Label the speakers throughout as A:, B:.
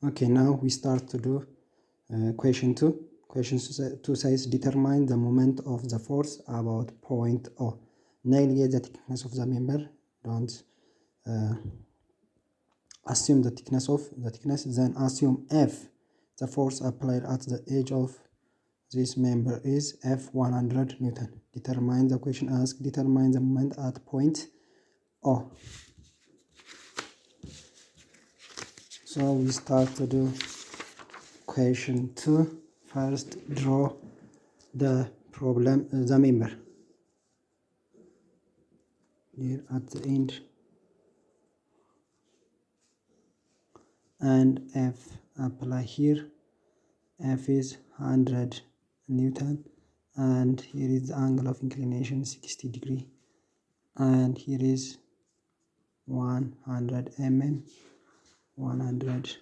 A: Okay, now we start to do question 2. Question 2 says determine the moment of the force about point O. Negligate the thickness of the member. Don't assume the thickness, then assume F. The force applied at the edge of this member is F 100 Newton. Determine the question asked. Determine the moment at point O. So we start to do question 2. First, draw the problem, the member. Here at the end. And F apply here. F is 100 Newton. And here is the angle of inclination 60 degree. And here is 100 mm. 100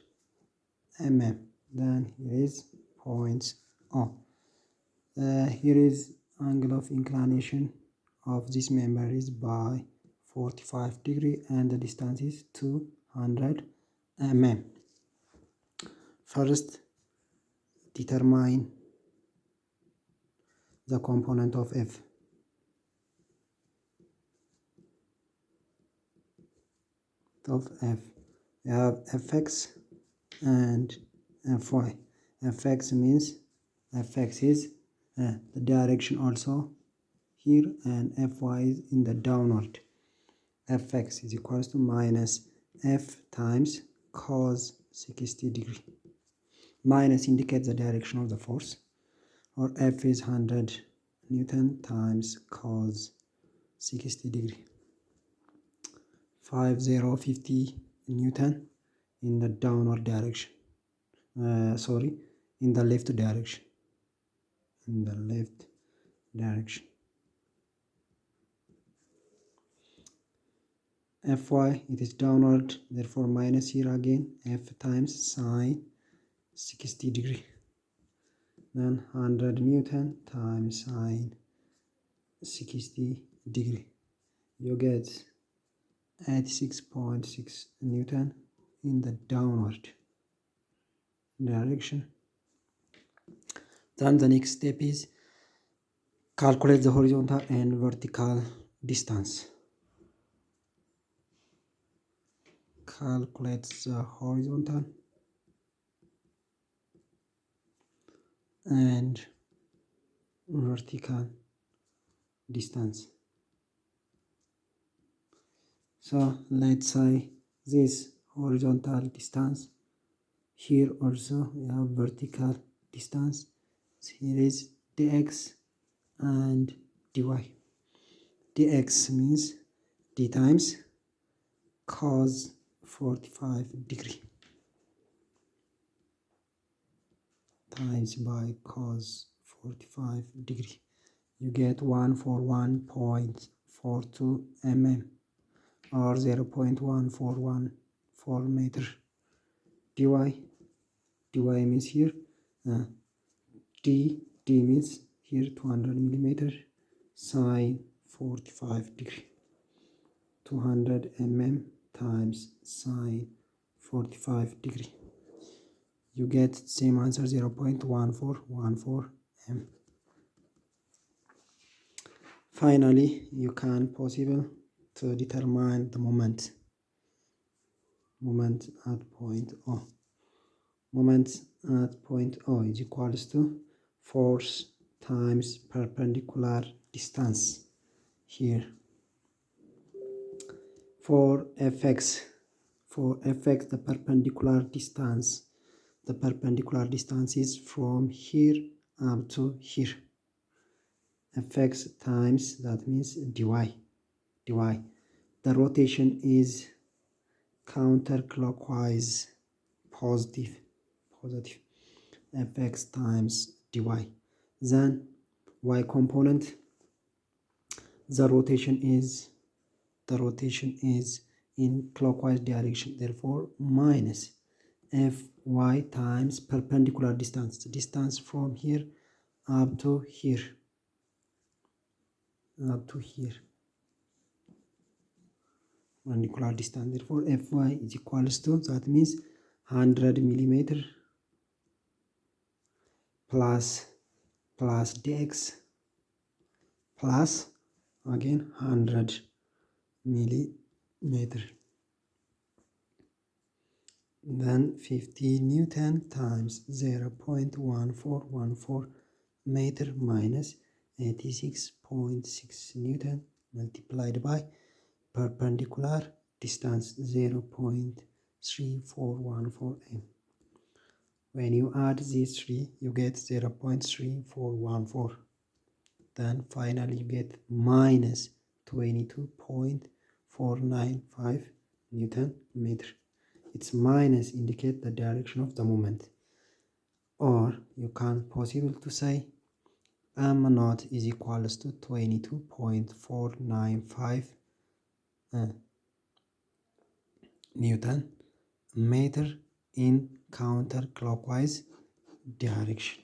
A: mm. Then here is point O. Here is angle of inclination of this member is by 45 degree and the distance is 200 mm. First, determine the component of F. Of F, we have Fx and Fy. Fx means Fx is the direction also here, and Fy is in the downward. Fx is equals to minus F times cos 60 degree. Minus indicates the direction of the force, or F is 100 Newton times cos 60 degree. 50 Newton in the downward direction. In the left direction. In the left direction. Fy, it is downward, therefore minus here again, F times sine 60 degree. Then 100 Newton times sine 60 degree. You get 86.6 Newton in the downward direction. Then the next step is calculate the horizontal and vertical distance. Calculate the horizontal and vertical distance. So let's say this horizontal distance, here also we have vertical distance. So here is dx and dy. Dx means d times cos 45 degree times by cos 45 degree. You get 141.42 mm or 0.1414 meter. Dy means here d means here 200 millimeter sine 45 degree. 200 mm times sine 45 degree. You get same answer, 0.1414 m. Finally, you can possible to determine the moment at point O. Moment at point O is equals to force times perpendicular distance here. For Fx, the perpendicular distance is from here up to here. Fx times, that means dy. The rotation is counterclockwise, positive. Fx times dy. Then y component, the rotation is in clockwise direction, therefore minus Fy times perpendicular distance, the distance from here up to here. Perpendicular distance, therefore Fy is equals to, that means 100 millimeter plus dx plus again 100 millimeter, then 50 Newton times 0.1414 meter minus 86.6 Newton multiplied by perpendicular distance 0.3414 m. When you add these three, you get 0.3414. Then finally you get minus 22.495 Newton meter. Its minus indicate the direction of the moment. Or you can possible to say m naught is equals to 22.495 Newton meter in counterclockwise direction.